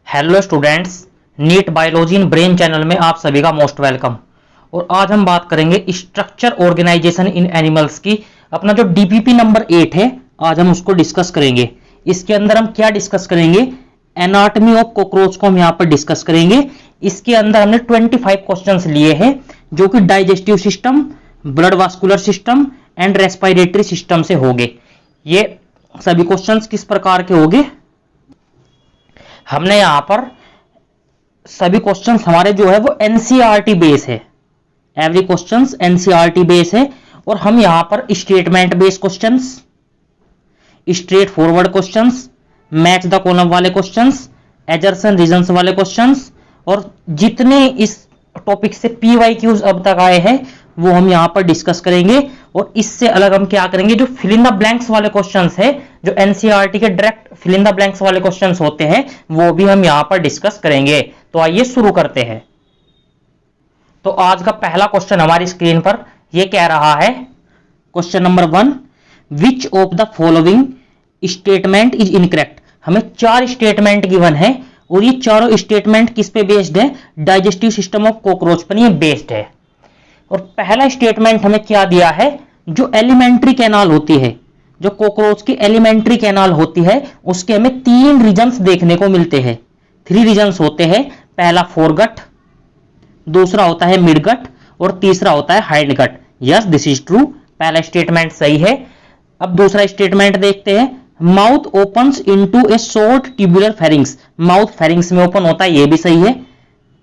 Hello students, NEET biology in brain channel में आप सभी का मोस्ट वेलकम। और आज हम बात करेंगे स्ट्रक्चर ऑर्गेनाइजेशन इन एनिमल्स की। अपना जो डीपीपी नंबर 8 है, आज हम उसको डिस्कस करेंगे। इसके अंदर हम क्या डिस्कस करेंगे? एनाटॉमी ऑफ कॉकरोच को हम यहाँ पर डिस्कस करेंगे। इसके अंदर हमने 25 क्वेश्चंस लिए हैं, जो कि digestive system, blood vascular system and respiratory system से होंगे। ये सभी क्वेश्चंस किस प्रकार के होंगे? हमने यहां पर सभी क्वेश्चंस हमारे जो है वो एनसीईआरटी बेस है। एवरी क्वेश्चंस एनसीईआरटी बेस है। और हम यहां पर statement based questions, straight forward questions, match the column वाले क्वेश्चंस, एजर्सन रीजंस वाले क्वेश्चंस और जितने इस टॉपिक से पीवाईक्यूज अब तक आए हैं वो हम यहां पर डिस्कस करेंगे। और इससे अलग हम क्या करेंगे, जो फिल इन द ब्लैंक्स वाले क्वेश्चंस है, जो एनसीईआरटी के direct fill in the blanks वाले क्वेश्चंस होते हैं, वो भी हम यहां पर डिस्कस करेंगे। तो आइए शुरू करते हैं। तो आज का पहला क्वेश्चन हमारी स्क्रीन पर ये कह रहा है, question number 1, which of the following statement is incorrect. हमें 4 स्टेटमेंट गिवन है और ये चारों स्टेटमेंट किस पे बेस्ड है? डाइजेस्टिव सिस्टम ऑफ कॉकरोच पर ये बेस्ड है। और पहला स्टेटमेंट हमें क्या दिया है? जो एलिमेंट्री कैनाल होती है, जो कॉकरोच की एलिमेंट्री कैनाल होती है, उसके हमें 3 रीजन्स देखने को मिलते हैं। 3 रीजन्स होते हैं। पहला फोरगट, दूसरा होता है मिडगट और तीसरा होता है hindgut. Yes, this is true. पहला स्टेटमेंट सही है। अब दूसरा स्टेटमेंट देखते हैं। माउथ ओपन्स इनटू ए short tubular pharynx. Mouth pharynx में ओपन होता है, यह भी सही है।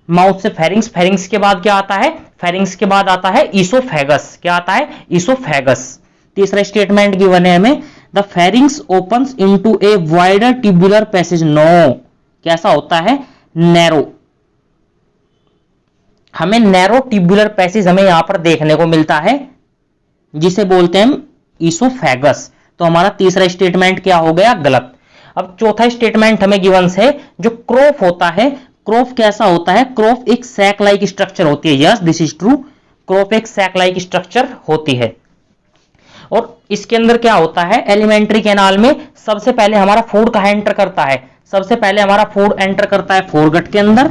माउथ से फेरिंग्स, फेरिंग्स के बाद क्या आता है? फेरिंग्स के बाद आता है ईसोफेगस। क्या आता है? ईसोफेगस। तीसरा स्टेटमेंट गिवन है हमें, the pharynx opens into a wider tubular passage. No, कैसा होता है? नैरो। हमें नैरो ट्यूबुलर पैसेज हमें यहां पर देखने को मिलता है, जिसे बोलते हैं ईसोफेगस। तो हमारा तीसरा स्टेटमेंट क्या हो गया? गलत। अब चौथा स्टेटमेंट हमें गिवन है, जो क्रोफ होता है, क्रोफ कैसा होता है? क्रोफ एक सैक लाइक स्ट्रक्चर होती है। Yes, this is true. Crop एक सैक लाइक स्ट्रक्चर होती है। और इसके अंदर क्या होता है? एलिमेंट्री कैनाल में सबसे पहले हमारा फूड कहां एंटर करता है? सबसे पहले हमारा फूड एंटर करता है फोरगट के अंदर।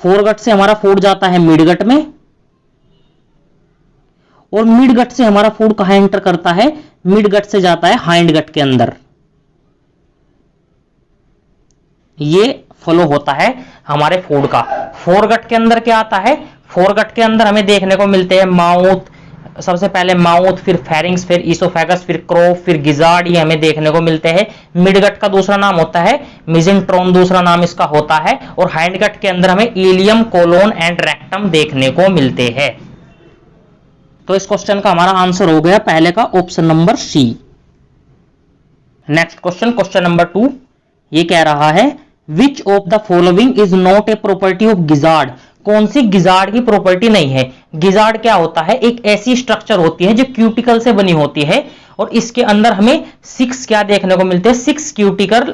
फोरगट से हमारा फूड जाता है मिडगट में, और मिडगट से हमारा फूड कहां एंटर करता है? मिडगट से जाता है हाइंडगट के अंदर। ये फ्लो होता है हमारे फूड का। फोरगट के अंदर क्या आता है? फोरगट के अंदर हमें देखने को मिलते हैं माउथ, सबसे पहले माउथ, फिर फेरिंग्स, फिर ईसोफेगस, फिर क्रोफ, फिर गिजार्ड, ये हमें देखने को मिलते हैं। मिडगट का दूसरा नाम होता है मिजेंट्रोन, दूसरा नाम इसका होता है। और हाइंडगट के अंदर हमें इलियम, कोलोन एंड रेक्टम देखने को मिलते हैं। तो इस क्वेश्चन का हमारा आंसर हो गया पहले का option number C. Next question, question number 2, ये कह रहा है, which of the following is not a property of gizzard. कौन सी गिजार्ड की प्रॉपर्टी नहीं है? गिजार्ड क्या होता है? एक ऐसी स्ट्रक्चर होती है जो क्यूटिकल से बनी होती है, और इसके अंदर हमें 6 क्या देखने को मिलते हैं? 6 क्यूटिकल,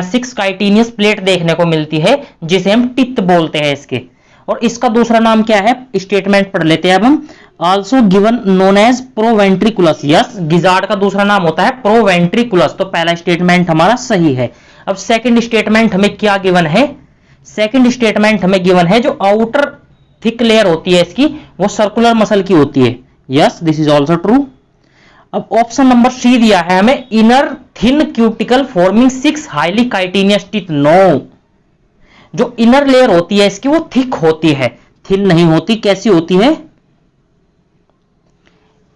6 काइटिनियस प्लेट देखने को मिलती है, जिसे हम टिप बोलते हैं इसके। और इसका दूसरा नाम क्या है? स्टेटमेंट पढ़ लेते हैं अब हम। Also given known as proventriculus. Yes, gizzard का दूसरा नाम होता है प्रोवेंट्रिकुलस। तो पहला स्टेटमेंट हमारा सही है। अब सेकंड स्टेटमेंट हमें क्या गिवन है? सेकंड स्टेटमेंट हमें गिवन है, जो आउटर थिक लेयर होती है इसकी, वो सर्कुलर मसल की होती है। Yes, this is also true. अब ऑप्शन नंबर सी दिया है हमें, inner thin cuticle forming 6 highly chitinous teeth. No, जो इनर लेयर होती है इसकी वो थिक होती है, थिन नहीं होती। कैसी होती है?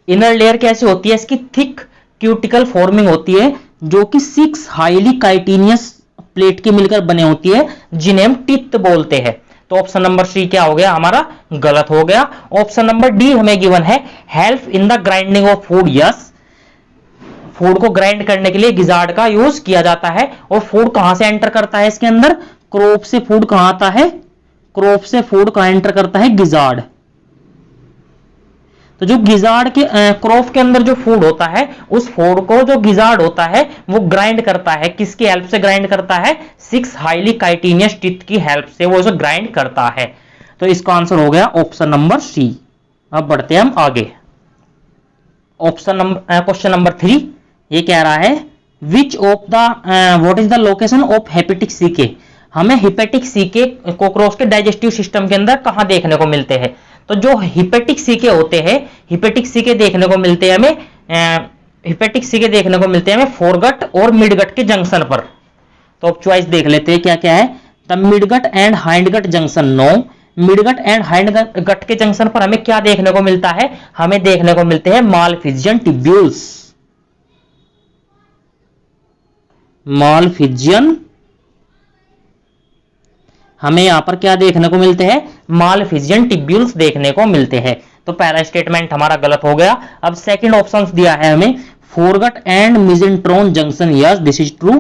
इनर लेयर कैसी होती है इसकी? थिक क्यूटिकल फॉर्मिंग होती है, जो कि 6 हाईली काइटिनियस प्लेट के मिलकर बने होती है, जिन्हें हम टिप बोलते हैं। तो ऑप्शन नंबर सी क्या हो गया हमारा? गलत हो गया। ऑप्शन नंबर डी हमें गिवन है, help in the grinding of food. Yes, food को ग्राइंड करने के लिए गिजार्ड का यूज किया जाता है। और फूड कहां से एंटर करता है इसके अंदर? क्रोप से फूड कहां आता है? क्रोप से फूड कहां एंटर करता है? गिजार्ड। तो जो गिजार्ड के क्रोफ के अंदर जो फूड होता है, उस फूड को जो गिजार्ड होता है वो ग्राइंड करता है। किसकी हेल्प से ग्राइंड करता है? 6 हाईली काइटिनियस टीथ की हेल्प से वो इसे ग्राइंड करता है। तो इसका आंसर हो गया ऑप्शन नंबर सी। अब बढ़ते हैं हम आगे। ऑप्शन नंबर, क्वेश्चन नंबर 3, ये कह रहा है, which of the what is the location of hepatic caeca, हमें हेपेटिक सी के कॉकरोच के डाइजेस्टिव सिस्टम के अंदर कहां देखने को मिलते हैं। तो जो हेपेटिक सी के होते हैं, हेपेटिक सी के देखने को मिलते हैं हमें, हेपेटिक सी के देखने को मिलते हैं हमें फोरगट और मिडगट के जंक्शन पर। तो अब चॉइस देख लेते हैं क्या क्या है। The midgut and hindgut junction, no. Midgut and hindgut के जंक्शन पर हमें क्या देखने को मिलता है, हमें देखने को मिलते हैं मालफिजियन टिब्यूल्स, मालफिजियन, हमें यहां पर क्या देखने को मिलते हैं, मालफिजियन टिब्यूल्स देखने को मिलते हैं। तो पहला स्टेटमेंट हमारा गलत हो गया। अब सेकंड ऑप्शन दिया है हमें foregut and mesenteron junction, yes this is true.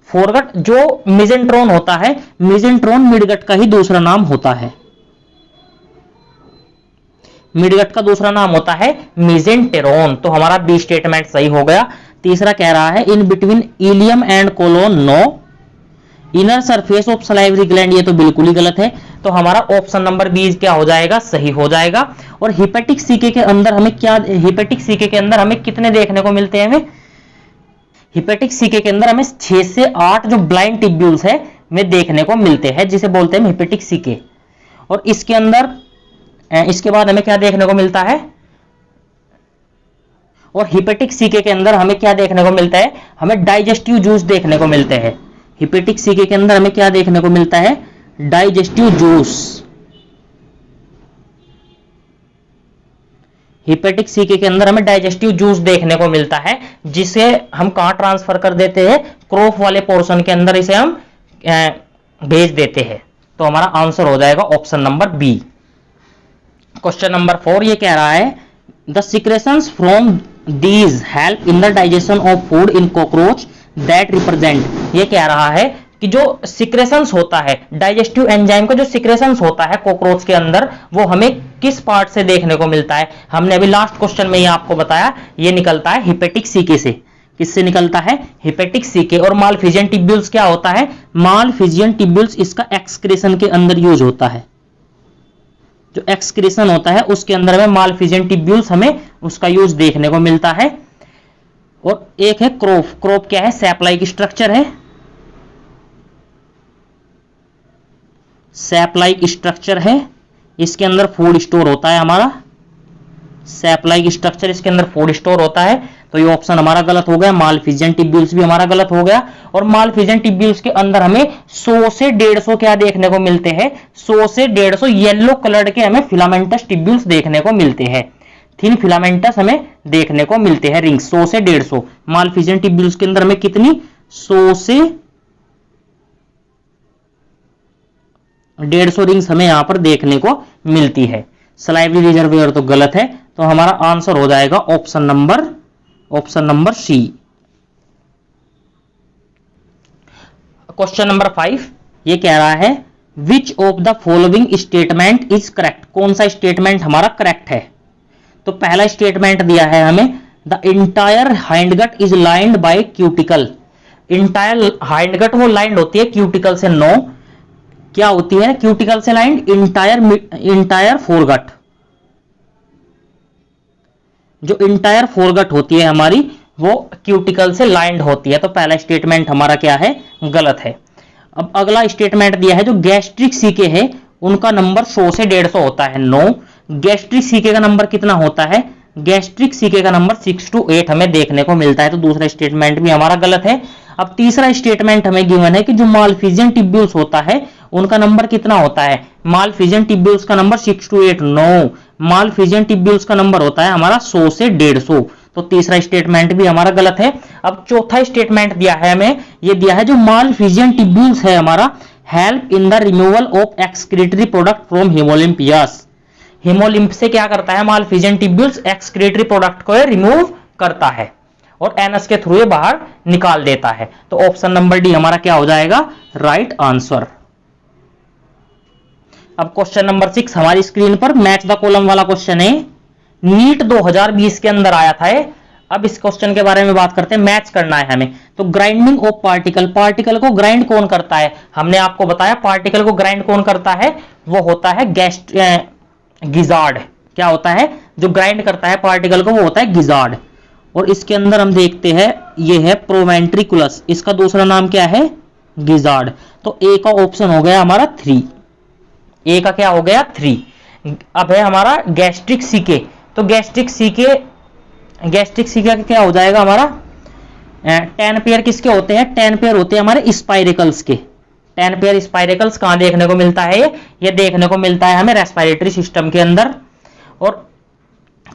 Foregut जो मिजेंट्रोन होता है, मिजेंट्रोन मिडगट का ही दूसरा नाम होता है, मिडगट का दूसरा नाम होता है मिजेंटेरोन। तो हमारा बी स्टेटमेंट सही हो गया। तीसरा कह रहा है in between ileum and colon, no. Inner surface of salivary gland, ये तो बिल्कुल ही गलत है। तो हमारा ऑप्शन नंबर बी क्या हो जाएगा, सही हो जाएगा। और हेपेटिक सीके के अंदर हमें क्या, हेपेटिक सीके के अंदर हमें कितने देखने को मिलते हैं, हमें हेपेटिक सीके के अंदर हमें 6 से 8 जो ब्लाइंड टिब्यूल्स है में देखने को मिलते हैं, जिसे बोलते हैं हेपेटिक सीके। और इसके अंदर इसके बाद हमें क्या देखने को मिलता है, और हेपेटिक सीके के अंदर हमें क्या देखने को मिलता है, हमें डाइजेस्टिव जूस देखने को मिलते हैं। हेपेटिक सीके के अंदर हमें क्या देखने को मिलता है, डाइजेस्टिव जूस। हेपेटिक सीके के अंदर हमें डाइजेस्टिव जूस देखने को मिलता है, जिसे हम कहां ट्रांसफर कर देते हैं, क्रोफ वाले पोर्शन के अंदर इसे हम भेज देते हैं। तो हमारा आंसर हो जाएगा option number B. Question number 4 ये कह रहा है the secretions from these help in the digestion of food in cockroach that represent, ये कह रहा है कि जो सिक्रेशंस होता है, डाइजेस्टिव एंजाइम का जो सिक्रेशंस होता है कॉकरोच के अंदर, वो हमें किस पार्ट से देखने को मिलता है। हमने अभी लास्ट क्वेश्चन में ये आपको बताया, ये निकलता है हेपेटिक सीके से। किससे निकलता है, हेपेटिक सीके। और मालफिजियन टिब्यूल्स क्या होता है, मालफिजियन टिब्यूल्स इसका एक्सक्रीशन के अंदर यूज होता है, जो एक्सक्रीशन होता है उसके अंदर में मालफिजियन टिब्यूल्स हमें उसका यूज देखने को मिलता है। और एक है क्रोफ, क्रोफ क्या है, सैप लाइक स्ट्रक्चर है, सैप लाइक स्ट्रक्चर है, इसके अंदर फूड स्टोर होता है हमारा, सैप लाइक स्ट्रक्चर इसके अंदर फूड स्टोर होता है। तो ये ऑप्शन हमारा गलत हो गया, मालफिजियन टिब्यूल्स भी हमारा गलत हो गया। और मालफिजियन टिब्यूल्स के अंदर हमें 100 से 150 क्या देखने को मिलते हैं, 100 से 150 येलो कलर के हमें फिलामेंटस टिब्यूल्स देखने को मिलते हैं, थिन फिलामेंटस हमें देखने को मिलते हैं रिंग 100 से 150। मालफिजियन टिब्यूल्स के अंदर हमें कितनी, 100 से 150 रिंग्स हमें यहां पर देखने को मिलती है। सलाइवरी रिजर्वियर तो गलत है, तो हमारा आंसर हो जाएगा option number C. Question number 5 ये कह रहा है which of the following statement is correct, कौन सा स्टेटमेंट हमारा करेक्ट है। तो पहला स्टेटमेंट दिया है हमें the entire hindgut is lined by cuticle, entire hindgut वो लाइंड होती है क्यूटिकल से, नो। क्या होती है क्यूटिकल से लाइंड, इंटायर फोरगट, जो इंटायर फोरगट होती है हमारी वो क्यूटिकल से लाइंड होती है। तो पहला स्टेटमेंट हमारा क्या है, गलत है। अब अगला स्टेटमेंट दिया है जो गैस्ट्रिक सीके है उनका नंबर 100 से 150 होता है, नो। गैस्ट्रिक सीके का नंबर कितना होता है, गैस्ट्रिक सीके का नंबर 6 to 8 हमें देखने को मिलता है। तो दूसरा स्टेटमेंट भी हमारा गलत है। अब तीसरा स्टेटमेंट हमें गिवन है कि जो मालफिजियन टिब्यूल्स होता है उनका नंबर कितना होता है, मालफिजियन टिब्यूल्स का number 6 to 8, no. Malpighian tubules का नंबर होता है हमारा 100 से 150। तो तीसरा स्टेटमेंट भी हमारा गलत है। अब चौथा स्टेटमेंट दिया है हमें, ये दिया है जो मालफिजियन टिब्यूल्स है हमारा help in the removal of excretory product from haemolymph, haemolymph से क्या करता है मालफिजियन टिब्यूल्स, एक्सक्रीटरी प्रोडक्ट को रिमूव करता है और एनस के थ्रू ये बाहर निकाल देता है। तो ऑप्शन नंबर डी हमारा क्या हो जाएगा, राइट आंसर। अब क्वेश्चन नंबर 6 हमारी स्क्रीन पर मैच द कॉलम वाला क्वेश्चन है, नीट 2020 के अंदर आया था। अब इस क्वेश्चन के बारे में बात करते हैं, मैच करना है हमें। तो ग्राइंडिंग ऑफ पार्टिकल, पार्टिकल को ग्राइंड कौन करता है, हमने आपको बताया पार्टिकल को ग्राइंड कौन करता है, वो होता है गिजार्ड। क्या होता है जो ग्राइंड करता है पार्टिकल को, वो होता है गिजार्ड। और इसके अंदर हम देखते हैं ये है प्रोवेंट्रिकुलस, इसका दूसरा नाम क्या है, गिजार्ड। तो ए का ऑप्शन हो गया हमारा 3, ए का क्या हो गया 3। अब है हमारा गैस्ट्रिक सीके, तो गैस्ट्रिक सीके का क्या हो जाएगा हमारा, 10 पेयर किसके होते हैं, 10 पेयर होते हैं हमारे स्पाइरेकल्स के। 10 पेयर स्पाइरेकल्स कहां देखने को मिलता है, ये देखने को मिलता है हमें रेस्पिरेटरी सिस्टम के अंदर। और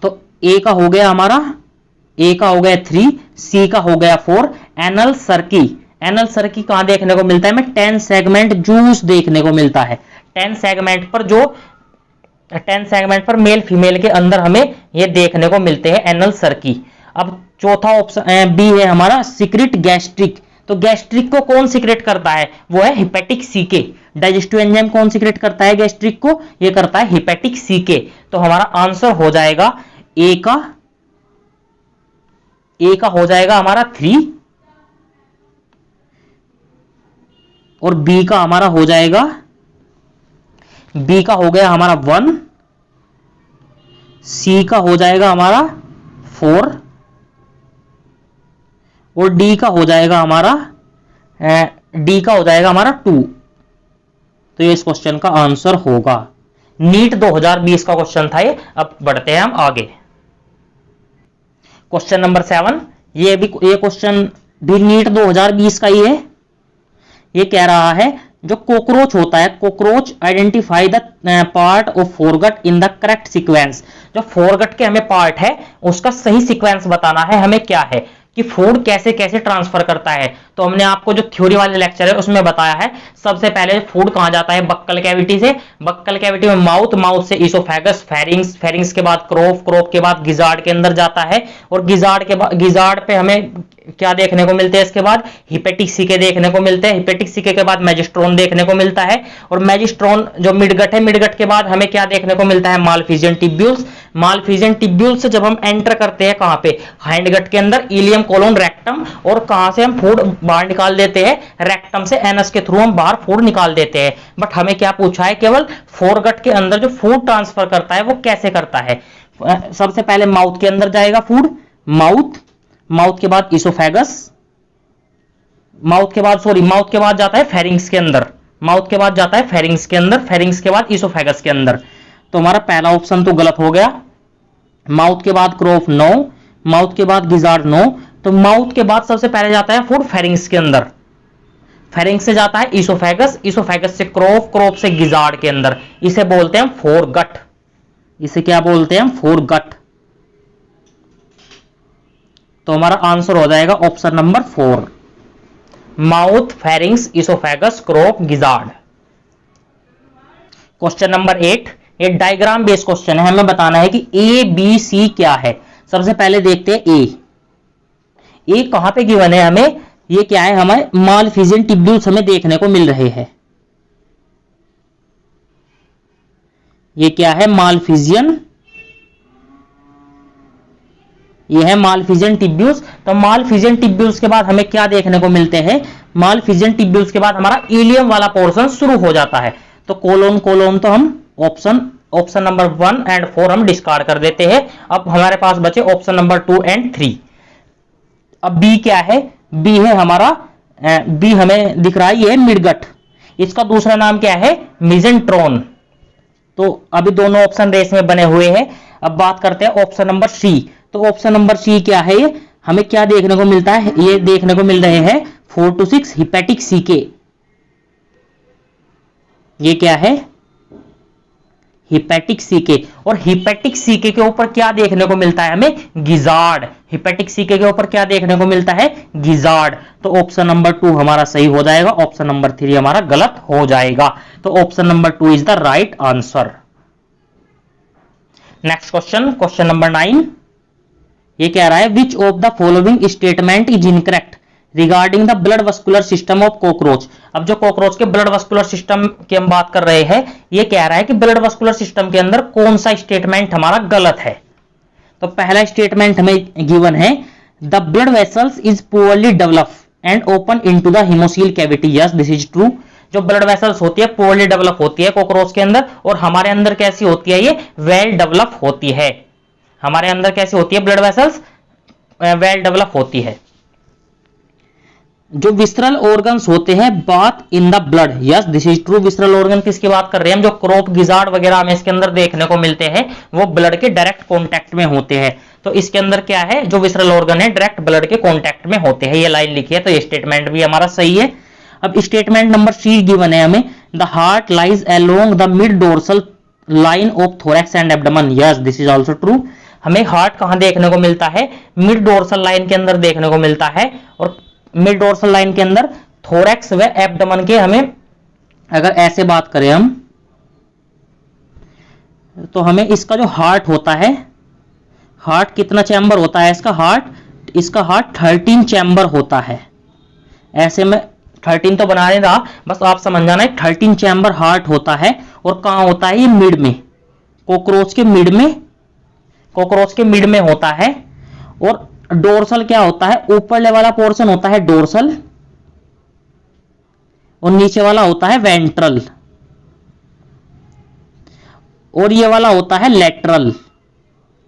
तो ए का हो गया हमारा, ए का हो गया 3, सी का हो गया 4। एनल सर्की, एनल सर्की कहां देखने को मिलता है, हमें 10 सेगमेंट जूस देखने को मिलता है। 10 सेगमेंट पर जो 10 सेगमेंट पर मेल फीमेल के अंदर हमें ये देखने को मिलते हैं एनल सर्की। अब चौथा ऑप्शन बी है हमारा सिक्रेट गैस्ट्रिक, तो गैस्ट्रिक को कौन सिक्रेट करता है, वो है हिपेटिक सीके। डाइजेस्टिव एंजाइम कौन सिक्रेट करता है गैस्ट्रिक को, ये करता है हिपेटिक सीके। तो हमारा आंसर हो जाएगा ए का हो जाएगा हमारा 3 और बी का हमारा हो जाएगा, बी का हो गया हमारा 1, सी का हो जाएगा हमारा 4 और डी का हो जाएगा हमारा 2। तो ये इस क्वेश्चन का आंसर होगा। नीट 2020 का क्वेश्चन था ये। अब बढ़ते हैं हम आगे। क्वेश्चन नंबर 7, ये क्वेश्चन भी नीट 2020 का ही है। ये कह रहा है जो कॉकरोच होता है, cockroach identify the part of foregut in the correct sequence. जो फोरगट के हमें पार्ट है उसका सही सीक्वेंस बताना है हमें, क्या है कि फूड कैसे कैसे ट्रांसफर करता है। तो हमने आपको जो थ्योरी वाले लेक्चर है उसमें बताया है, सबसे पहले फूड कहां जाता है, बक्कल कैविटी से, बक्कल कैविटी में माउथ, माउथ से इसोफेगस, फेरिंग्स, फेरिंग्स के बाद क्रोप, क्रोप के बाद गिजार्ड के अंदर जाता है। और गिजार्ड पे हमें क्या देखने को मिलते हैं, इसके बाद हिपेटिक सीके देखने को मिलते हैं। हिपेटिक सीके के बाद मैजिस्ट्रोन देखने को मिलता है। और मैजिस्ट्रोन जो मिडगट है, मिडगट के बाद हमें क्या देखने को मिलता है, मालफिजियन टिब्यूल्स। मालफिजियन टिब्यूल्स से जब हम एंटर करते हैं कहां पे, हाइंडगट के अंदर, इलियम कोलोन रेक्टम, और कहां से हम फूड बाहर निकाल देते हैं, रेक्टम से एनस के थ्रू हम बाहर फूड निकाल देते हैं। बट हमें क्या पूछा है, केवल फोरगट के अंदर जो फूड ट्रांसफर करता है वो कैसे करता है। सबसे पहले माउथ के अंदर जाएगा फूड, माउथ के बाद इसोफेगस, माउथ के बाद जाता है फेरिंग्स के अंदर, माउथ के बाद जाता है फेरिंग्स के अंदर, फेरिंग्स के बाद इसोफेगस के अंदर। तो हमारा पहला ऑप्शन तो गलत हो गया। माउथ के बाद क्रोफ 9, माउथ के बाद गिजार्ड 9। तो माउथ के बाद सबसे पहले जाता है फूड फेरिंग्स के अंदर, फेरिंग्स से जाता है इसोफेगस, इसोफेगस से क्रोफ, क्रोफ से गिजार्ड के अंदर। इसे बोलते हैं फोरगट, इसे क्या बोलते हैं, फोरगट। तो हमारा आंसर हो जाएगा option number 4, mouth, pharynx, oesophagus, crop, gizzard. Question number 8, ये डायग्राम बेस्ड क्वेश्चन है। हमें बताना है कि ए बी सी क्या है। सबसे पहले देखते हैं ए कहां पे गिवन है हमें, ये क्या है, हमें मालफिजियन टिब्यूल्स हमें देखने को मिल रहे हैं। ये क्या है, मालफिजियन, ये है मालफिजियन टिब्यूल्स। तो मालफिजियन टिब्यूल्स के बाद हमें क्या देखने को मिलते हैं, मालफिजियन टिब्यूल्स के बाद हमारा इलियम वाला पोर्शन शुरू हो जाता है। तो कोलोन तो हम ऑप्शन नंबर 1 एंड 4 हम डिस्कार्ड कर देते हैं। अब हमारे पास बचे ऑप्शन नंबर 2 एंड 3। अब बी क्या है, बी है हमारा, बी हमें दिख रहा है ये मिडगट, इसका दूसरा नाम क्या है, मिजेंट्रोन। तो अभी दोनों ऑप्शन रेस में बने हुए हैं। अब बात करते हैं ऑप्शन नंबर सी। तो ऑप्शन नंबर सी क्या है, ये हमें क्या देखने को मिलता है, ये देखने को मिल रहे हैं 4 to 6 हिपेटिक सीके। ये क्या है, हिपेटिक सीके। और हिपेटिक सीके के ऊपर क्या देखने को मिलता है हमें, गिजार्ड। हिपेटिक सीके के ऊपर क्या देखने को मिलता है, गिजार्ड। तो ऑप्शन नंबर 2 हमारा सही हो जाएगा, ऑप्शन नंबर 3 हमारा गलत हो जाएगा। तो option number 2 is the right answer. Next question number 9। ये कह रहा है which of the following statement is incorrect regarding the blood vascular system of cockroach. अब जो कॉकरोच के ब्लड वस्कुलर सिस्टम की हम बात कर रहे हैं, ये कह रहा है कि ब्लड वस्कुलर सिस्टम के अंदर कौन सा स्टेटमेंट हमारा गलत है। तो पहला स्टेटमेंट हमें गिवन है, the blood vessels is poorly develop and open into the haemocoel cavity. Yes, this is true. जो ब्लड वेसल्स होती है पुअरली डेवलप होती है कॉकरोच के अंदर, और हमारे अंदर कैसी होती है, ये वेल डेवलप होती है। हमारे अंदर कैसी होती है ब्लड वेसल्स, वेल डेवलप होती है। जो विसरल ऑर्गन्स होते हैं bath in the blood, yes this is true. Visceral organ किसकी बात कर रहे हैं हम? जो क्रॉप गिजार्ड वगैरह हमें इसके अंदर देखने को मिलते हैं वो ब्लड के डायरेक्ट कांटेक्ट में होते हैं। तो इसके अंदर क्या है, जो विसरल ऑर्गन है डायरेक्ट ब्लड के कांटेक्ट में होते हैं, ये लाइन लिखी है, तो ये स्टेटमेंट भी हमारा सही है। अब स्टेटमेंट नंबर सी गिवन है हमें, the heart lies along the mid dorsal line of thorax and abdomen, yes this is also true. हमें हार्ट कहां देखने को मिलता है? मिड डोर्सल लाइन के अंदर देखने को मिलता है, और मिड डोर्सल लाइन के अंदर थोरैक्स व एब्डोमेन के, हमें अगर ऐसे बात करें हम, तो हमें इसका जो हार्ट होता है, हार्ट कितना चैम्बर होता है इसका हार्ट 13 चैम्बर होता है। ऐसे में 13 तो बना नहीं रहा, बस आप समझ जाना है 13 चैम्बर हार्ट होता है। और कहां होता है ये? मिड में, कॉकरोच के मिड में होता है। और डोर्सल क्या होता है? ऊपर वाला पोर्शन होता है डोर्सल और नीचे वाला होता है वेंट्रल, और ये वाला होता है लेटरल।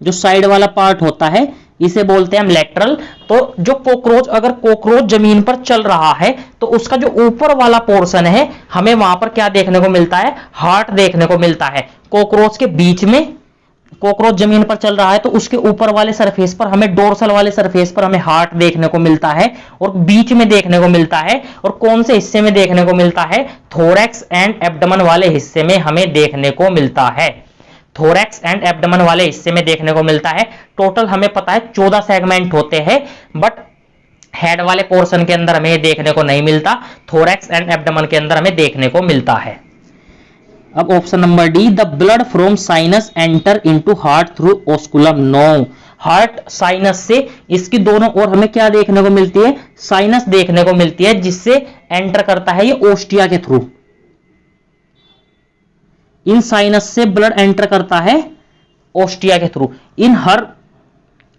जो साइड वाला पार्ट होता है इसे बोलते हैं हम लेटरल। तो जो अगर कॉकरोच जमीन पर चल रहा है तो उसका जो ऊपर वाला पोर्शन है हमें वहां पर क्या देखने को मिलता है? हार्ट देखने को मिलता है। कॉकरोच के बीच में, कॉकरोच जमीन पर चल रहा है तो उसके ऊपर वाले सरफेस पर हमें, डोर्सल वाले सरफेस पर हमें हार्ट देखने को मिलता है, और बीच में देखने को मिलता है। और कौन से हिस्से में देखने को मिलता है? थोरैक्स एंड एब्डोमेन वाले हिस्से में हमें देखने को मिलता है। थोरैक्स एंड एब्डोमेन वाले हिस्से में देखने को मिलता है। टोटल हमें पता है 14 सेगमेंट होते हैं, बट हेड वाले पोर्शन के अंदर हमें देखने को नहीं मिलता, थोरैक्स एंड एब्डोमेन के अंदर हमें देखने को मिलता है। अब option number D, the blood from sinus enter into heart through osculum, no. Heart sinus से इसकी दोनों ओर हमें क्या देखने को मिलती है? साइनस देखने को मिलती है, जिससे एंटर करता है ये ओस्टिया के थ्रू। इन साइनस से ब्लड एंटर करता है ओस्टिया के थ्रू। इन हर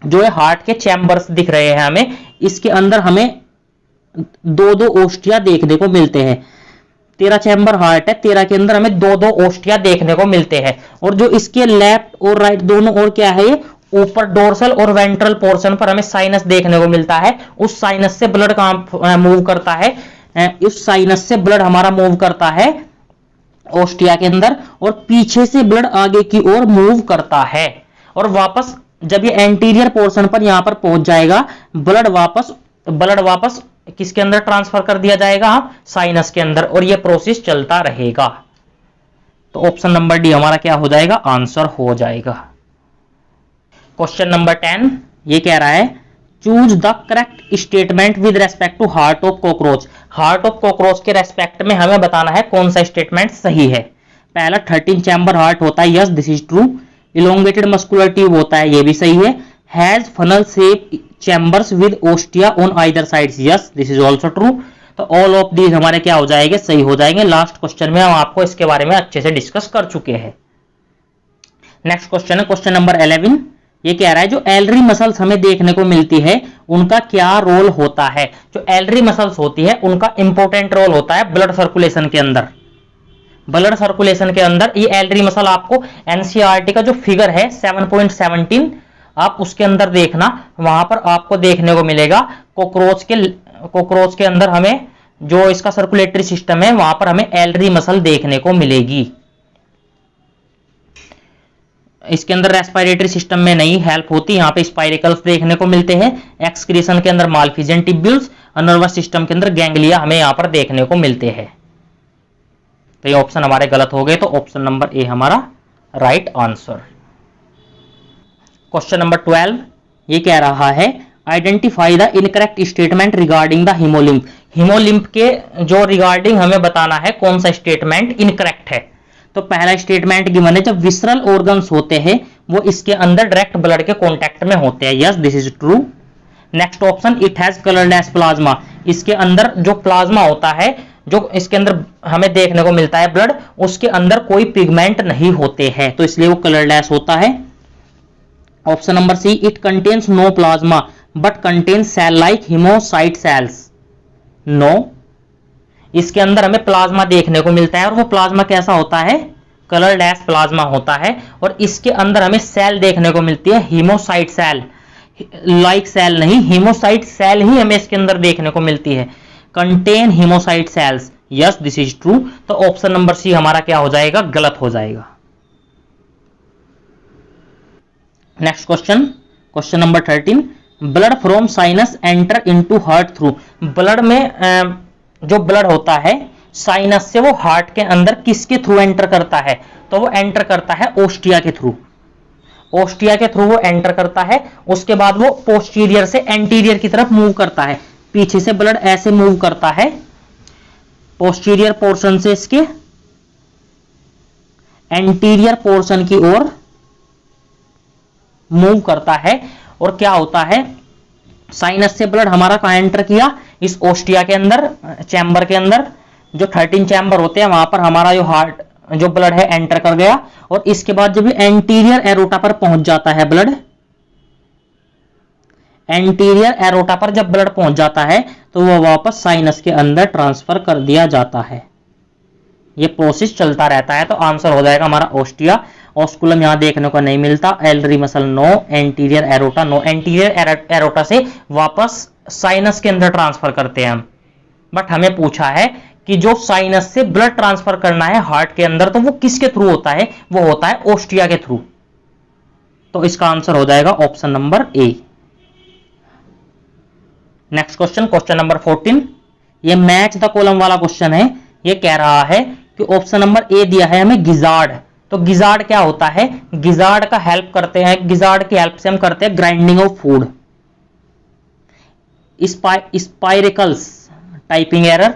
जो है हार्ट के चैम्बर्स दिख रहे हैं हमें, इसके अंदर हमें दो ओस्टिया देखने को मिलते हैं। 13 चैम्बर हार्ट है, 13 के अंदर हमें दो ओस्टिया देखने को मिलते हैं। और जो इसके लेफ्ट और राइट दोनों ओर क्या है, ऊपर डोर्सल और वेंट्रल पोर्शन पर हमें साइनस देखने को मिलता है। उस साइनस से ब्लड कहां मूव करता है? इस साइनस से ब्लड हमारा मूव करता है ओस्टिया के अंदर, और पीछे से ब्लड आगे की ओर मूव करता है। और वापस जब ये एंटीरियर पोर्शन पर यहां पर पहुंच जाएगा, ब्लड वापस किसके अंदर ट्रांसफर कर दिया जाएगा? साइनस के अंदर, और ये प्रोसेस चलता रहेगा। तो ऑप्शन नंबर डी हमारा क्या हो जाएगा? आंसर हो जाएगा। क्वेश्चन नंबर 10 ये कह रहा है, choose the correct statement with respect to heart of cockroach. Heart of cockroach के रेस्पेक्ट में हमें बताना है कौन सा स्टेटमेंट सही है। पहला 13 चैम्बर हार्ट होता है, yes this is true. Elongated muscular tube होता है, ये भी सही है। Has funnel shape chambers with ostia on either sides, yes this is also true. तो ऑल ऑफ दीज हमारे क्या हो जाएंगे? सही हो जाएंगे। लास्ट क्वेश्चन में हम आपको इसके बारे में अच्छे से डिस्कस कर चुके हैं। नेक्स्ट क्वेश्चन है क्वेश्चन नंबर 11। ये कह रहा है जो एलरी मसल्स हमें देखने को मिलती है उनका क्या रोल होता है? जो एलरी मसल्स होती है उनका इंपॉर्टेंट रोल होता है ब्लड सर्कुलेशन के अंदर। ब्लड सर्कुलेशन के अंदर ये एलरी मसल आपको एनसीईआरटी का जो फिगर है 7.17 आप उसके अंदर देखना, वहां पर आपको देखने को मिलेगा कॉकरोच के अंदर हमें जो इसका सर्कुलेटरी सिस्टम है वहां पर हमें एलरी मसल देखने को मिलेगी। इसके अंदर रेस्पिरेटरी सिस्टम में नहीं हेल्प होती, यहाँ पे स्पाइरिकल्स देखने को मिलते हैं। एक्सक्रीशन के अंदर मालफिजियन टिब्यूल्स और नर्वस सिस्टम के अंदर गैंग्लिया हमें यहाँ पर देखने को मिलते हैं। तो ये ऑप्शन हमारे गलत हो गए, तो ऑप्शन नंबर ए हमारा राइट आंसर। क्वेश्चन नंबर 12 ये कह रहा है identify the incorrect statement regarding the haemolymph. Haemolymph के जो रिगार्डिंग हमें बताना है कौन सा स्टेटमेंट इनकरेक्ट है। तो पहला स्टेटमेंट गिवन है जब विसरल ऑर्गन्स होते हैं वो इसके अंदर डायरेक्ट ब्लड के कांटेक्ट में होते हैं, yes this is true. Next option it has colourless plasma, इसके अंदर जो प्लाज्मा होता है जो इसके अंदर हमें देखने को मिलता है ब्लड, उसके अंदर कोई पिगमेंट नहीं होते हैं तो इसलिए वो कलरलेस होता है। Option number C it contains no plasma but contains cell like haemocyte cells, no. इसके अंदर हमें प्लाज्मा देखने को मिलता है और वो प्लाज्मा कैसा होता है? कलरलेस प्लाज्मा होता है। और इसके अंदर हमें सेल देखने को मिलती है हीमोसाइट सेल। लाइक सेल नहीं, हीमोसाइट सेल ही हमें इसके अंदर देखने को मिलती है। Contain haemocyte cells, yes this is true. तो ऑप्शन नंबर सी हमारा क्या हो जाएगा, गलत हो जाएगा। Next question, question number 13, blood from sinus enter into heart through. Blood में जो ब्लड होता है साइनस से वो हार्ट के अंदर किसके थ्रू एंटर करता है, तो वो एंटर करता है ओस्टिया के थ्रू। ओस्टिया के थ्रू वो एंटर करता है, उसके बाद वो पोस्टीरियर से एंटीरियर की तरफ मूव करता है। पीछे से ब्लड ऐसे मूव करता है, पोस्टीरियर पोर्शन से इसके एंटीरियर पोर्शन की ओर मूव करता है। और क्या होता है, साइनस से ब्लड हमारा कहां एंटर किया, इस ओस्टिया के अंदर, चैम्बर के अंदर, जो 13 चैम्बर होते हैं वहां पर हमारा जो हार्ट जो ब्लड है एंटर कर गया। और इसके बाद जब एंटीरियर एरोटा पर पहुंच जाता है ब्लड, एंटीरियर एरोटा पर जब ब्लड पहुंच जाता है तो वह वापस साइनस के अंदर ट्रांसफर कर दिया जाता है। यह प्रोसेस चलता रहता है। तो आंसर हो जाएगा हमारा ओस्टिया। ऑस्कुलम यहां देखने को नहीं मिलता, एल्डरी muscle no, anterior aorta no. Anterior aorta से वापस साइनस के अंदर ट्रांसफर करते हैं हम। बट हमें पूछा है कि जो साइनस से ब्लड ट्रांसफर करना है हार्ट के अंदर, तो वो किसके थ्रू होता है, वो होता है ओस्टिया के थ्रू। तो इसका आंसर हो जाएगा option number A. Next question, question number 14, ये मैच द कॉलम वाला क्वेश्चन है। ये कह रहा है कि ऑप्शन नंबर ए दिया है हमें गिजार्ड। तो गिजार्ड क्या होता है, गिजार्ड का हेल्प करते हैं, गिजार्ड की हेल्प से हम करते हैं grinding of food. Spiracles, typing error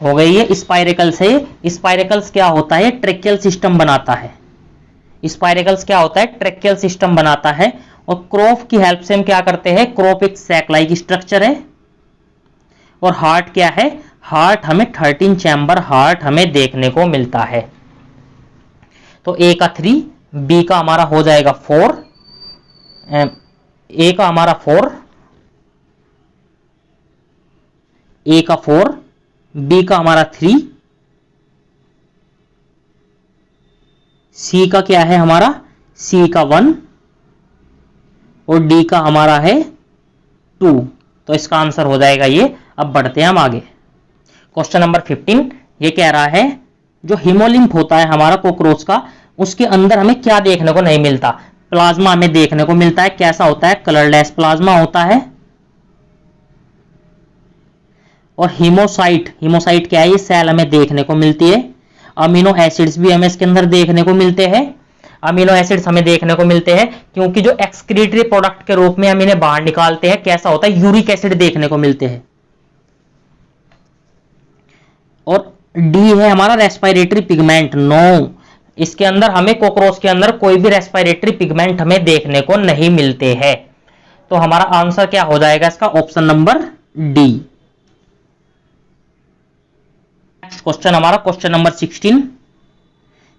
हो गई है, स्पाइरिकल से। स्पाइरिकल्स क्या होता है, ट्रेकियल सिस्टम बनाता है। स्पाइरिकल्स क्या होता है, ट्रेकियल सिस्टम बनाता है। और क्रोप की हेल्प से हम क्या करते हैं, क्रोप एक सैक लाइक स्ट्रक्चर है। और हार्ट क्या है, हार्ट हमें 13 चैम्बर हार्ट हमें देखने को मिलता है। तो ए का 3, बी का हमारा हो जाएगा 4, ए का हमारा 4, ए का 4, बी का हमारा 3, सी का क्या है हमारा, सी का 1 और डी का हमारा है 2। तो इसका आंसर हो जाएगा ये। अब बढ़ते हैं हम आगे। क्वेश्चन नंबर 15, ये कह रहा है जो हीमोलिम्फ होता है हमारा कॉकरोच का, उसके अंदर हमें क्या देखने को नहीं मिलता, प्लाज्मा हमें देखने को मिलता है। कैसा होता है, कलरलेस प्लाज्मा होता है। और हीमोसाइट, हीमोसाइट क्या है, ये सेल हमें देखने को मिलती है। अमीनो एसिड्स भी हमें इसके अंदर देखने को मिलते हैं। अमीनो एसिड्स हमें देखने को मिलते हैं क्योंकि जो एक्सक्रीटरी प्रोडक्ट के रूप में हम इन्हें बाहर निकालते हैं, कैसा होता है, यूरिक एसिड देखने को मिलते हैं। और डी है हमारा रेस्पिरेटरी पिगमेंट, नो, इसके अंदर हमें कॉकरोच के अंदर कोई भी रेस्पिरेटरी पिगमेंट हमें देखने को नहीं मिलते हैं। तो हमारा आंसर क्या हो जाएगा इसका, option number D. Next question हमारा क्वेश्चन नंबर 16,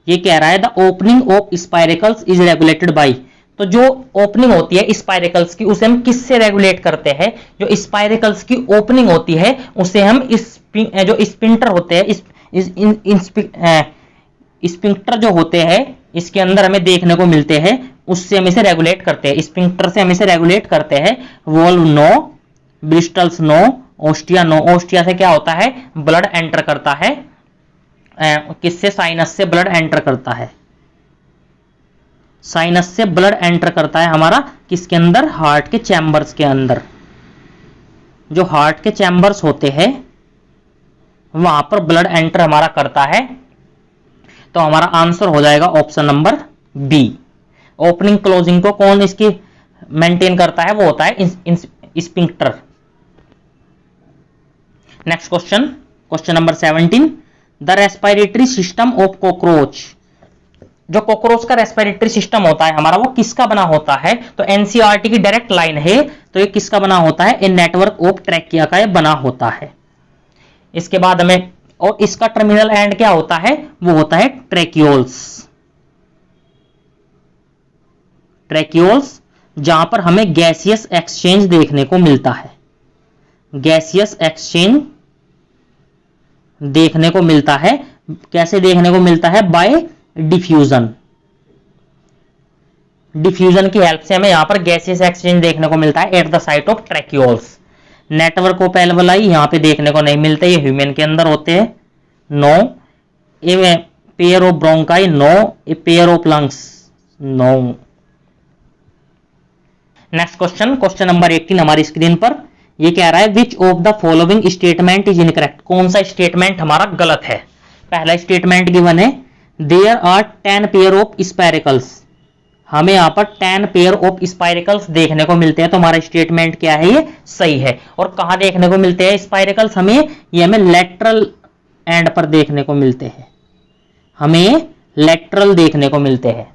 ये कह रहा है the opening of spiracles is regulated by. तो जो ओपनिंग होती है स्पाइरिकल्स की, उसे हम किससे रेगुलेट करते हैं, जो स्पाइरिकल्स की ओपनिंग होती है उसे हम जो स्पिंटर होते हैं, स्पिंक्टर जो होते हैं इसके अंदर हमें देखने को मिलते हैं, उससे हम इसे रेगुलेट करते हैं। स्पिंक्टर से हम इसे रेगुलेट करते हैं। Valve no, bristles no, ostia no. Ostia से क्या होता है, ब्लड एंटर करता है, किससे, साइनस से ब्लड एंटर करता है। साइनस से ब्लड एंटर करता है हमारा किसके अंदर, हार्ट के चैम्बर्स के अंदर। जो हार्ट के चैम्बर्स होते हैं वहां पर ब्लड एंटर हमारा करता है। तो हमारा आंसर हो जाएगा option number B. Opening closing को कौन इसकी मेंटेन करता है, वो होता है sphincter. Next question, question number 17, the respiratory system of cockroach. जो कॉकरोच का रेस्पिरेटरी सिस्टम होता है हमारा, वो किसका बना होता है, तो एनसीईआरटी की डायरेक्ट लाइन है। तो ये किसका बना होता है, ए नेटवर्क ऑफ ट्रैकिया का ये बना होता है। इसके बाद हमें, और इसका टर्मिनल एंड क्या होता है, वो होता है ट्रैक्यूल्स। ट्रैक्यूल्स जहां पर हमें गैसियस एक्सचेंज देखने को मिलता है। गैसियस एक्सचेंज देखने को मिलता है, कैसे देखने को मिलता है, बाय डिफ्यूजन। डिफ्यूजन की हेल्प से हमें यहाँ पर गैसियस एक्सचेंज देखने को मिलता है eight the site of tracheoles. Network of alveoli यहाँ पे देखने को नहीं मिलते, ये ह्यूमन के अंदर होते हैं। No. A pair of bronchi, no. A pair of lungs, no. Next question, question number 18 हमारी स्क्रीन पर ये कह रहा है which of the following statement is incorrect. कौन सा स्टेटमेंट हमारा गलत है। पहला स्टेटमेंट गिवन है there are 10 pair of spiracles. हमें यहाँ पर 10 पेयर ऑफ स्पाइरिकल्स देखने को मिलते हैं, तो हमारा स्टेटमेंट क्या है, ये सही है। और कहां देखने को मिलते हैं स्पाइरिकल्स, ये हमें लेटरल एंड पर देखने को मिलते हैं, हमें लेटरल देखने को मिलते हैं।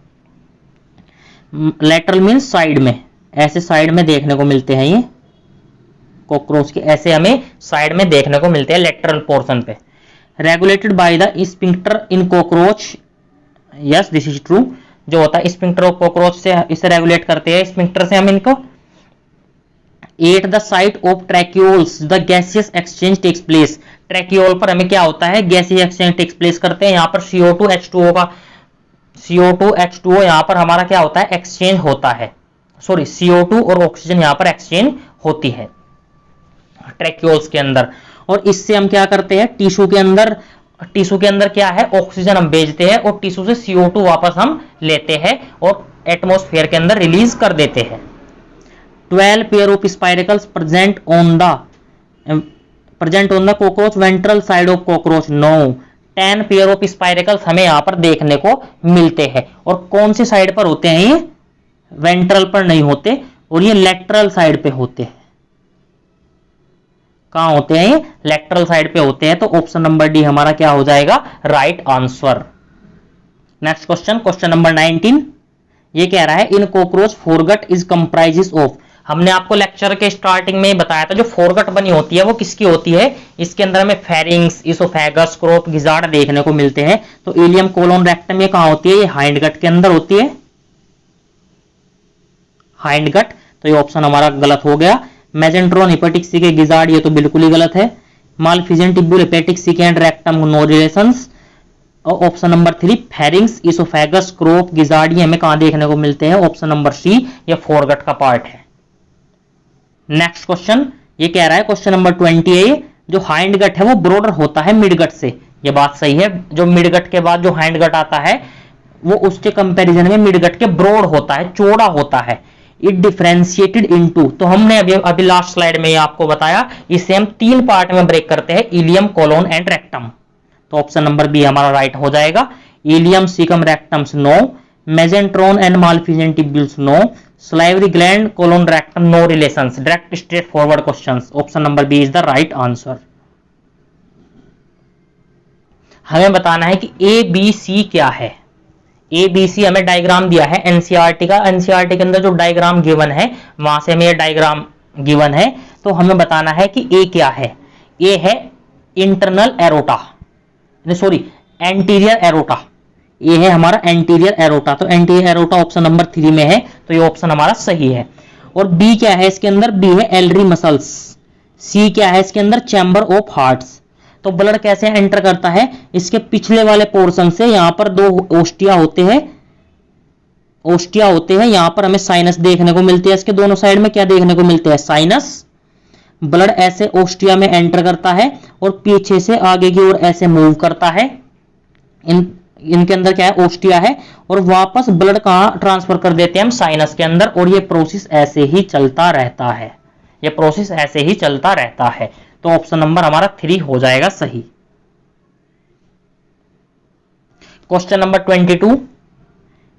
लेटरल मीन्स साइड में, ऐसे साइड में देखने को मिलते हैं ये कॉकरोच के, ऐसे हमें साइड में देखने को मिलते हैं लेटरल पोर्शन पे। Regulated by the sphincter in cockroach, yes this is true. जो होता है स्फिंक्टर ऑफ कॉकरोच से इसे रेगुलेट करते हैं, स्फिंक्टर से हम इनको। At the site of tracheoles the gaseous exchange takes place. Tracheole पर हमें क्या होता है, गैसियस एक्सचेंज टेक्स प्लेस करते हैं। यहाँ पर CO2H2O का CO2H2O यहाँ पर हमारा क्या होता है, एक्सचेंज होता है। सॉरी, CO2 और ऑक्सीजन यहाँ पर एक्सचेंज होती है ट्रैक्यूल्स के अंदर। और इससे हम क्या करते हैं, टिश्यू के अंदर क्या है, ऑक्सीजन हम भेजते हैं और टिश्यू से CO2 वापस हम लेते हैं और एटमॉस्फेयर के अंदर रिलीज कर देते हैं। 12 pair of spiracles present on the cockroach ventral side of cockroach, no. 10 pair of spiracles हमें यहां पर देखने को मिलते हैं। और कौन सी साइड पर होते हैं, ये वेंट्रल पर नहीं होते और ये लेटरल साइड पे होते हैं। कहां होते हैं, ये लेटरल साइड पे होते हैं। तो ऑप्शन नंबर डी हमारा क्या हो जाएगा, right answer. Next question, question number 19 ये कह रहा है इन cockroach foregut is comprises of. हमने आपको लेक्चर के स्टार्टिंग में बताया था जो फोरगट बनी होती है वो किसकी होती है। इसके अंदर हमें फेरिंग्स, इसोफेगस, क्रोप, गिजार्ड देखने को मिलते हैं। तो इलियम, कोलोन, रेक्टम ये कहां होती है, ये हाइंड गट के अंदर होती है, हाइंड गट। तो ये ऑप्शन हमारा गलत हो गया। मेजेंट्रोन, हेपेटिक सीके, गिजार्ड ये तो बिल्कुल ही गलत है। Malpighian, tubule, hepatic caeca and rectum no relations. और option number 3 pharynx, oesophagus, crop, gizzard ये हमें कहां देखने को मिलते हैं, ऑप्शन नंबर सी ये फोरगट का पार्ट है। नेक्स्ट क्वेश्चन ये कह रहा है क्वेश्चन नंबर 28 जो हाइंड गट है वो ब्रॉडर होता है मिड गट से। ये बात सही है, जो मिड गट के बाद जो हाइंड गट आता है वो उसके कंपैरिजन में मिड गट के ब्रॉड होता है, चौड़ा होता है। इट डिफरेंशिएटेड इनटू, तो हमने अभी लास्ट स्लाइड में ये आपको बताया, इसे हम 3 पार्ट में ब्रेक करते हैं, इलियम, कोलोन एंड रेक्टम। तो ऑप्शन नंबर बी हमारा राइट हो जाएगा। Ileum, caecum, rectums no. Mesenteron and Malpighian tubules no. Salivary gland, colon, rectum no relations. Direct straight forward questions, option number B is the right answer. हमें बताना है कि ABC क्या है। ABC हमें डायग्राम दिया है एनसीईआरटी का, एनसीईआरटी के अंदर जो डायग्राम गिवन है वहां से हमें ये डायग्राम गिवन है। तो हमें बताना है कि A क्या है। A है internal aorta, sorry anterior aorta. ये है हमारा एंटीरियर एरोटा। तो एंटीरियर एरोटा ऑप्शन नंबर 3 में है, तो ये ऑप्शन हमारा सही है। और बी क्या है इसके अंदर, बी है एलरी मसल्स। सी क्या है इसके अंदर, चैम्बर ऑफ हार्ट्स। तो ब्लड कैसे एंटर करता है, इसके पिछले वाले पोर्शन से, यहां पर 2 ओस्टिया होते हैं, यहां पर हमें साइनस देखने को मिलती है। इसके दोनों साइड में क्या देखने को मिलते हैं, साइनस। ब्लड ऐसे ओस्टिया में एंटर करता है और पीछे से आगे की ओर ऐसे मूव करता है। इनके अंदर क्या है, ओस्टिया है, और वापस ब्लड कहां ट्रांसफर कर देते हैं हम, साइनस के अंदर। और ये प्रोसेस ऐसे ही चलता रहता है, ये प्रोसेस ऐसे ही चलता रहता है। तो ऑप्शन नंबर हमारा 3 हो जाएगा सही। क्वेश्चन नंबर 22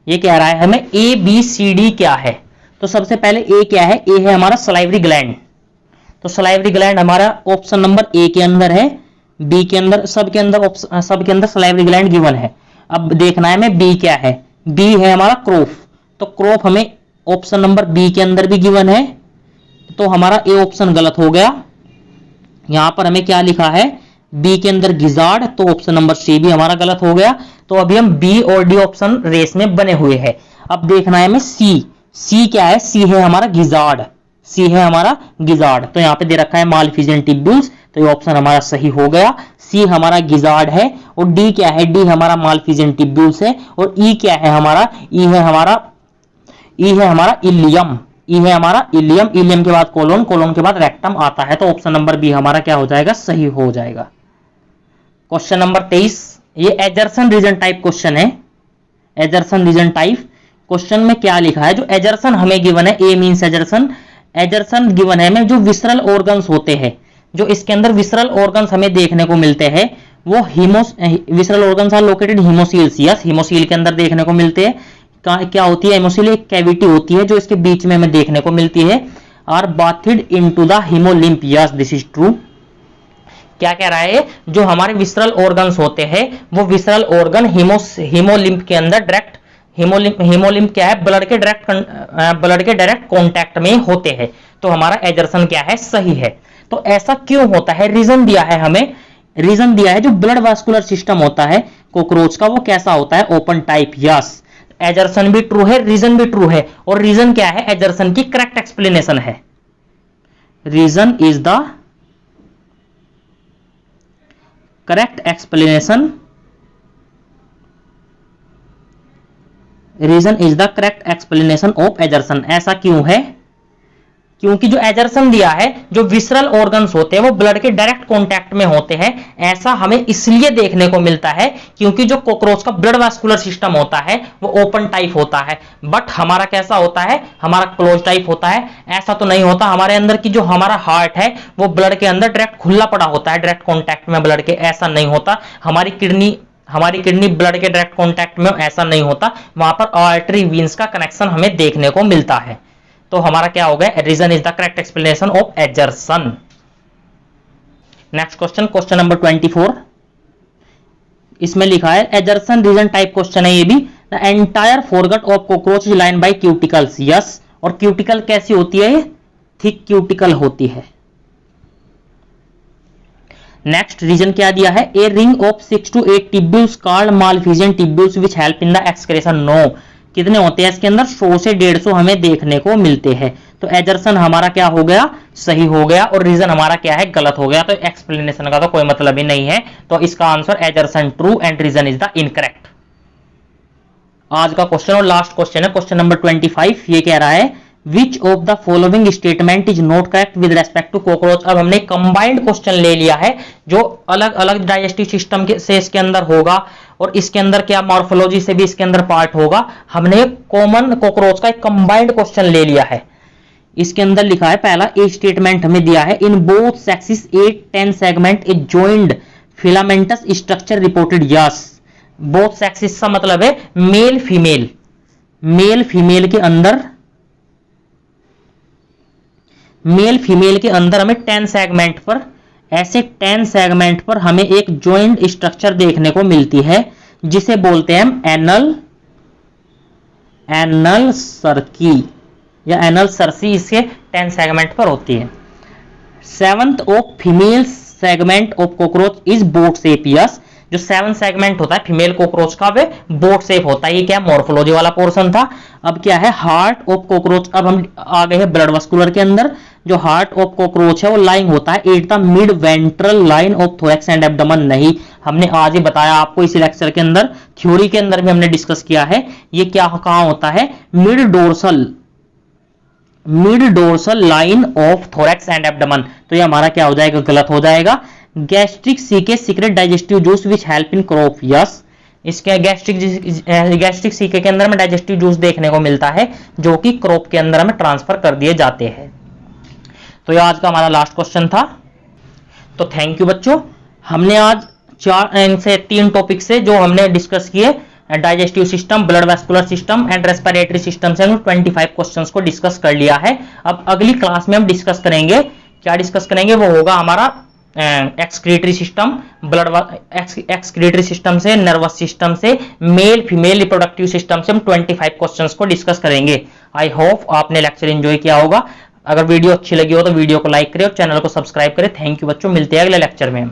ये कह रहा है हमें ABCD क्या है। तो सबसे पहले A क्या है, A है हमारा सलाइवरी ग्लैंड। तो सलाइवरी ग्लैंड हमारा ऑप्शन नंबर A के अंदर है, B के अंदर, सब के अंदर सलाइवरी ग्लैंड गिवन है। अब देखना है हमें B क्या है। B है हमारा क्रोप। तो क्रोप हमें ऑप्शन नंबर B के अंदर भी गिवन है, तो हमारा A ऑप्शन गलत हो गया। यहां पर हमें क्या लिखा है, B के अंदर गिजार्ड, तो ऑप्शन नंबर C भी हमारा गलत हो गया। तो अभी हम B और D ऑप्शन रेस में बने हुए हैं। अब देखना है हमें C क्या है, C है हमारा गिजार्ड, C है हमारा गिजार्ड। तो यहाँ पे दे रखा है मालफिजियन टिब्यूल्स, तो ये ऑप्शन हमारा सही हो गया। C हमारा गिजार्ड है। और D क्या है, D हमारा मालफिजियन टिब्यूल्स है। और E क्या है हमारा, E है हमारा ई है हमारा इलियम, ई है हमारा इलियम, इलियम के बाद कोलोन, कोलोन के बाद रेक्टम आता है, तो ऑप्शन नंबर बी हमारा क्या हो जाएगा, सही हो जाएगा। क्वेश्चन नंबर 23, ये एजर्सन रीजन टाइप क्वेश्चन है। एजर्सन रीजन टाइप क्वेश्चन में क्या लिखा है, जो एजर्सन हमें गिवन है, ए मींस एजर्सन, एजर्सन गिवन है हमें जो विसरल ऑर्गन्स होते हैं, जो इसके अंदर विसरल ऑर्गन्स हमें देखने को मिलते हैं, वो visceral organs are located haemocoels, yes haemocoel के अंदर देखने को मिलते हैं। क्या होती है हीमोसील, एक कैविटी होती है जो इसके बीच में हमें देखने को मिलती है, are bathed into the haemolymph, yes this is true. क्या कह रहा है, जो हमारे विसरल ऑर्गन्स होते हैं वो विसरल ऑर्गन हीमोलिम्फ के अंदर डायरेक्ट, हीमोलिम्फ क्या है, ब्लड के डायरेक्ट कांटेक्ट में होते हैं, तो हमारा एजर्सन क्या है, सही है। तो ऐसा क्यों होता है, रीजन दिया है हमें, रीजन दिया है जो ब्लड वास्कुलर सिस्टम होता है कॉकरोच का वो कैसा होता है, ओपन टाइप, यस एजर्सन भी ट्रू है, रीजन भी ट्रू है, और रीजन क्या है, एजर्सन की करेक्ट एक्सप्लेनेशन है, reason is the correct explanation, reason is the correct explanation of assertion. ऐसा क्यों है, क्योंकि जो एजर्सन दिया है, जो विसरल ऑर्गन्स होते हैं वो ब्लड के डायरेक्ट कांटेक्ट में होते हैं, ऐसा हमें इसलिए देखने को मिलता है क्योंकि जो कॉकरोच का ब्लड वास्कुलर सिस्टम होता है वो ओपन टाइप होता है, बट हमारा कैसा होता है, हमारा क्लोज टाइप होता है। ऐसा तो नहीं होता, हमारे अंदर की जो हमारा हार्ट है वो ब्लड के अंदर डायरेक्ट खुला पड़ा होता है, डायरेक्ट कॉन्टैक्ट में ब्लड के, ऐसा नहीं होता। हमारी किडनी ब्लड के डायरेक्ट कॉन्टैक्ट में, ऐसा नहीं होता, वहां पर आर्टरी वीन्स का कनेक्शन हमें देखने को मिलता है। तो हमारा क्या हो गया, reason is the correct explanation of assertion. Next question, question number 24, इसमें लिखा है एजर्सन रीजन टाइप क्वेश्चन है ये भी, the entire foregut of cockroach is line by cuticles, yes, और क्यूटिकल कैसी होती है, थिक क्यूटिकल होती है। नेक्स्ट रीजन क्या दिया है, a ring of 6 to 8 tubules called Malpighian tubules which help in the excretion, no, कितने होते हैं इसके अंदर, 100 से 150 हमें देखने को मिलते हैं। तो एजर्सन हमारा क्या हो गया, सही हो गया, और रीजन हमारा क्या है, गलत हो गया। तो एक्सप्लेनेशन का तो कोई मतलब ही नहीं है, तो इसका answer assertion true and reason is the incorrect. आज का क्वेश्चन और लास्ट क्वेश्चन है, क्वेश्चन नंबर 25, ये कह रहा है which of the following statement is not correct with respect to cockroach. अब हमने कंबाइंड क्वेश्चन ले लिया है जो अलग अलग डाइजेस्टिव सिस्टम से इसके अंदर होगा, और इसके अंदर क्या मॉर्फोलॉजी से भी इसके अंदर पार्ट होगा। हमने कॉमन कॉकरोच का एक कंबाइंड क्वेश्चन ले लिया है। इसके अंदर लिखा है, पहला ए स्टेटमेंट हमें दिया है, in both sexes 8-10 segment a joint filamentous structure reported, yes, both sexes का मतलब है मेल फीमेल, मेल फीमेल के अंदर हमें 10 सेगमेंट पर, ऐसे 10 सेगमेंट पर हमें एक जॉइंट स्ट्रक्चर देखने को मिलती है जिसे बोलते हैं हम एनल सर्की या एनल सर्सी, इसके 10 सेगमेंट पर होती है। 7th of female segment of cockroach is boat shape, yes, जो 7 सेगमेंट होता है फीमेल कॉकरोच का वे बोट शेप होता है। ये क्या मॉर्फोलॉजी वाला पोर्शन था। अब क्या है, हार्ट ऑफ कॉकरोच, अब हम आ गए हैं ब्लड वास्कुलर के अंदर। जो हार्ट ऑफ कॉकरोच है वो लाइंग होता है at the mid ventral line of thorax and abdomen, नहीं, हमने आज ही बताया आपको इसी लेक्चर के अंदर, थ्योरी के अंदर भी हमने डिस्कस किया है। ये क्या कहां होता है, mid dorsal line of thorax and abdomen, तो ये हमारा क्या हो जाएगा, गलत हो जाएगा। Gastric caeca secrete digestive juice which help in crop, yes, इसके गैस्ट्रिक सीके के अंदर हमें डाइजेस्टिव जूस देखने को मिलता है जो कि क्रॉप के अंदर हमें ट्रांसफर कर दिए जाते हैं। तो ये आज का हमारा लास्ट क्वेश्चन था। तो थैंक यू बच्चों, हमने आज 4 से 3 टॉपिक से जो हमने डिस्कस किए, digestive system, blood vascular system and respiratory system से हमने 25 क्वेश्चंस को डिस्कस कर लिया है। अब अगली क्लास में हम डिस्कस करेंगे, क्या डिस्कस करेंगे, वो होगा हमारा excretory system, blood excretory system से, नर्वस सिस्टम से, मेल फीमेल रिप्रोडक्टिव सिस्टम से हम 25 क्वेश्चंस को डिस्कस करेंगे। आई होप आपने लेक्चर एंजॉय किया होगा। अगर वीडियो अच्छी लगी हो तो वीडियो को लाइक करें और चैनल को सब्सक्राइब करें। थैंक यू बच्चों, मिलते हैं अगले लेक्चर में।